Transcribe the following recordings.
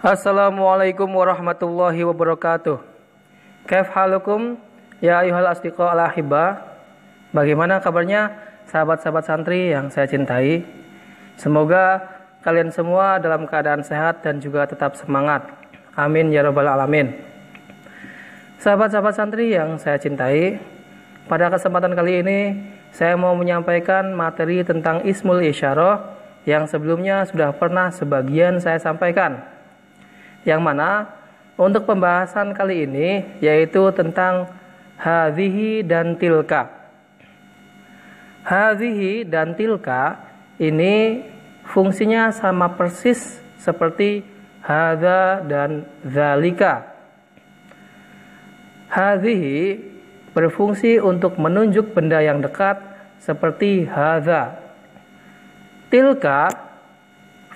Assalamualaikum warahmatullahi wabarakatuh. Kaif halukum ya ayuhal asdiqa al ahibba. Bagaimana kabarnya sahabat-sahabat santri yang saya cintai? Semoga kalian semua dalam keadaan sehat dan juga tetap semangat. Amin ya rabbal alamin. Sahabat-sahabat santri yang saya cintai, pada kesempatan kali ini saya mau menyampaikan materi tentang ismul isyarah yang sebelumnya sudah pernah sebagian saya sampaikan. Yang mana untuk pembahasan kali ini yaitu tentang hadhihi dan tilka. Hadhihi dan tilka ini fungsinya sama persis seperti hadza dan dzalika. Hadhihi berfungsi untuk menunjuk benda yang dekat seperti hadza. Tilka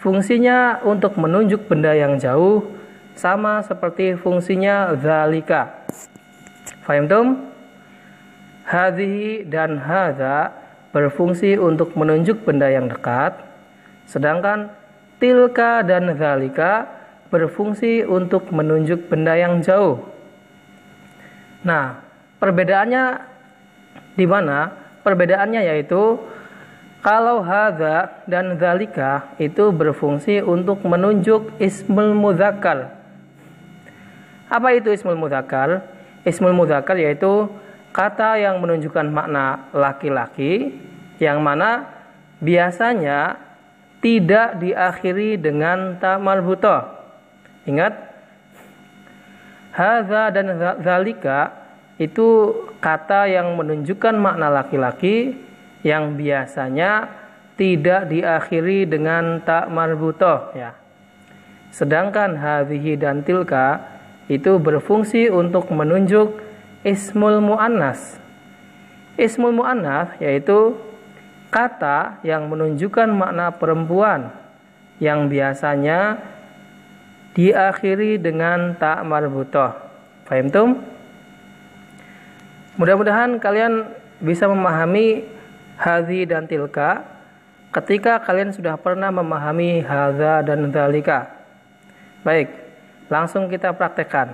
fungsinya untuk menunjuk benda yang jauh sama seperti fungsinya dzalika. Fahimtum? Hadhihi dan hadza berfungsi untuk menunjuk benda yang dekat, sedangkan tilka dan dzalika berfungsi untuk menunjuk benda yang jauh. Nah, perbedaannya di mana? Perbedaannya yaitu kalau hadza dan dzalika itu berfungsi untuk menunjuk ismul mudzakkar. Apa itu ismul mudzakkar? Ismul mudzakkar yaitu kata yang menunjukkan makna laki-laki yang mana biasanya tidak diakhiri dengan ta marbutah. Ingat, hadza dan dzalika itu kata yang menunjukkan makna laki-laki yang biasanya tidak diakhiri dengan ta marbutah ya. Sedangkan hadhihi dan tilka itu berfungsi untuk menunjuk ismul muannas. Ismul muannas yaitu kata yang menunjukkan makna perempuan yang biasanya diakhiri dengan ta marbutah. Fahimtum? Mudah-mudahan kalian bisa memahami hadhi dan tilka ketika kalian sudah pernah memahami hadza dan dzalika. Baik, langsung kita praktekkan.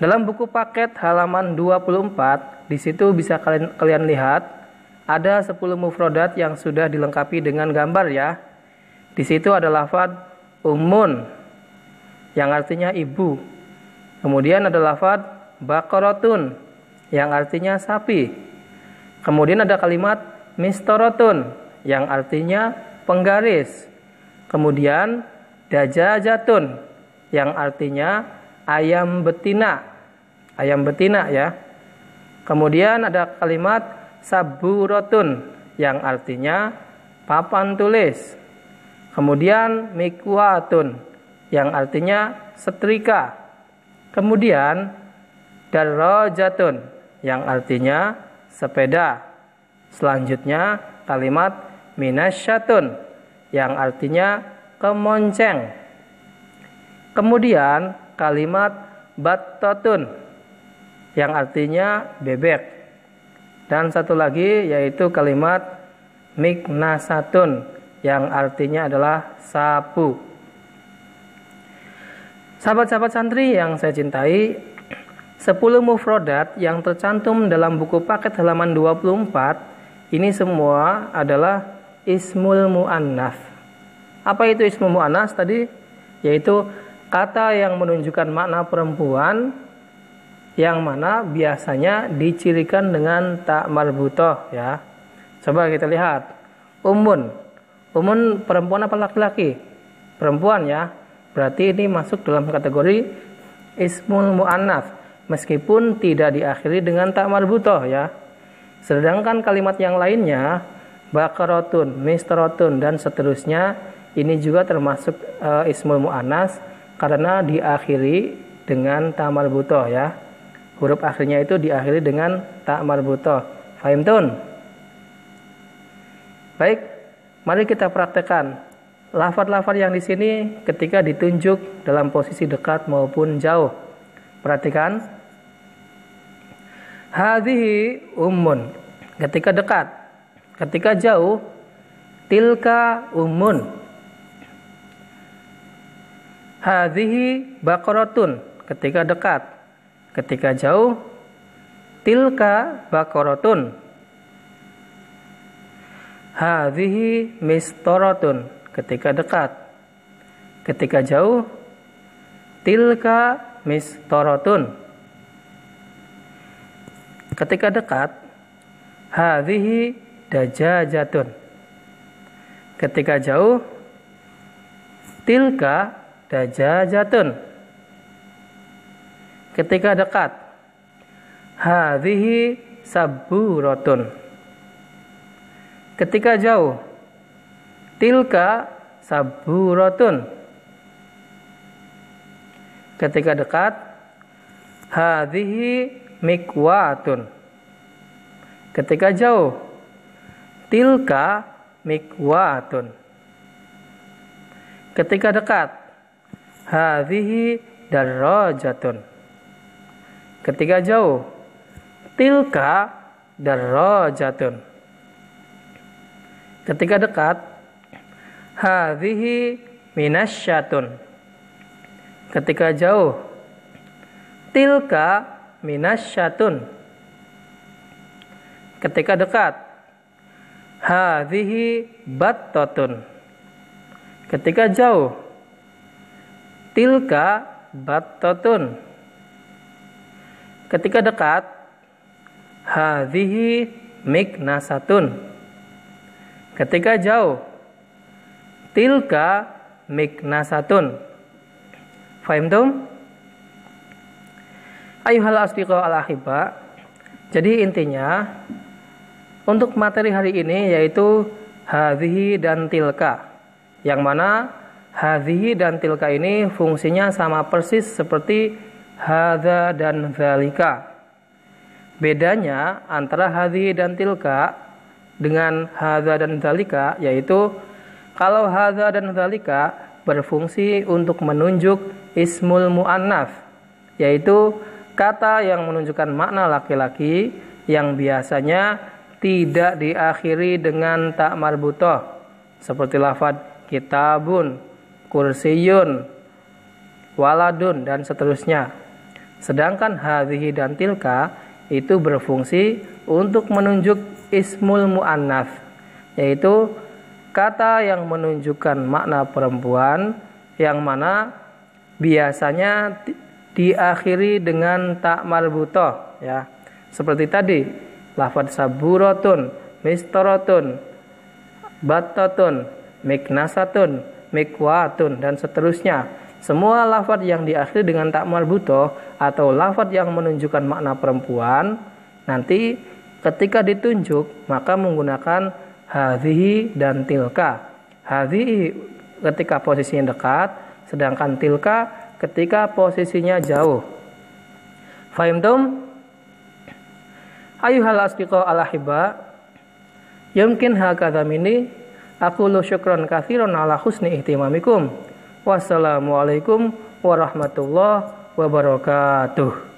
Dalam buku paket halaman 24, di situ bisa kalian lihat ada 10 mufradat yang sudah dilengkapi dengan gambar ya. Di situ ada lafaz ummun yang artinya ibu. Kemudian ada lafaz baqaratun yang artinya sapi. Kemudian ada kalimat mistorotun yang artinya penggaris. Kemudian dajajatun yang artinya ayam betina. Ayam betina ya. Kemudian ada kalimat saburotun yang artinya papan tulis. Kemudian mikwatun yang artinya setrika. Kemudian darajatun yang artinya sepeda. Selanjutnya kalimat minasyatun yang artinya kemonceng. Kemudian kalimat battatun yang artinya bebek. Dan satu lagi yaitu kalimat miknasatun yang artinya adalah sapu. Sahabat-sahabat santri yang saya cintai, 10 mufradat yang tercantum dalam buku paket halaman 24 ini semua adalah ismul muannas. Apa itu ismul muannas tadi? Yaitu kata yang menunjukkan makna perempuan yang mana biasanya dicirikan dengan ta marbutah ya. Coba kita lihat. Ummun. Ummun perempuan apa laki-laki? Perempuan ya. Berarti ini masuk dalam kategori ismul muannas. Meskipun tidak diakhiri dengan ta marbutah ya. Sedangkan kalimat yang lainnya baqaratun, mistarotun dan seterusnya ini juga termasuk ismul muannas karena diakhiri dengan ta marbutah ya. Huruf akhirnya itu diakhiri dengan ta marbutah. Fahimtun? Baik, mari kita praktekkan lafaz-lafaz yang di sini ketika ditunjuk dalam posisi dekat maupun jauh. Perhatikan. Hadhihi ummun ketika dekat, ketika jauh tilka ummun. Hadhihi baqaratun ketika dekat. Ketika jauh, tilka baqaratun. Hadhihi mistaratun ketika dekat. Ketika jauh, tilka mistaratun. Ketika dekat, hadhihi dajajatun. Ketika jauh, tilka dajajatun. Ketika dekat, hadhihi sabburatun. Ketika jauh, tilka sabburatun. Ketika dekat, hadhihi mikwatun. Ketika jauh, tilka mikwatun. Ketika dekat, hadhihi darajatun. Ketika jauh, tilka darajatun. Ketika dekat, hadhihi minasyatun. Ketika jauh, tilka minasyatun. Ketika dekat, hadhihi battatun. Ketika jauh, tilka battatun. Ketika dekat, hadhihi miknasatun. Ketika jauh, tilka miknasatun. Fahimtum? Ayuhal asdiqa al-ahibba. Jadi intinya untuk materi hari ini yaitu hadhihi dan tilka. Yang mana hadhihi dan tilka ini fungsinya sama persis seperti hadza dan dzalika. Bedanya antara hadhihi dan tilka dengan hadza dan dzalika yaitu kalau hadza dan dzalika berfungsi untuk menunjuk ismul muannats, yaitu kata yang menunjukkan makna laki-laki yang biasanya tidak diakhiri dengan ta marbutah seperti lafaz kitabun, kursiyun, waladun dan seterusnya. Sedangkan hadhihi dan tilka itu berfungsi untuk menunjuk ismul muannats, yaitu kata yang menunjukkan makna perempuan yang mana biasanya diakhiri dengan ta marbutah ya. Seperti tadi, lafaz saburatun, mistaratun, battatun, miknasatun, mikwatun dan seterusnya. Semua lafaz yang diakhiri dengan ta marbutah atau lafaz yang menunjukkan makna perempuan nanti ketika ditunjuk maka menggunakan hadhihi dan tilka. Hadhihi ketika posisinya dekat, sedangkan tilka ketika posisinya jauh. Fahimtum? Ayuhal asdiqa al-ahibba, yumkin hakadha minni aqulu syukran katsiran ala husni ihtimamikum. Wassalamualaikum warahmatullahi wabarakatuh.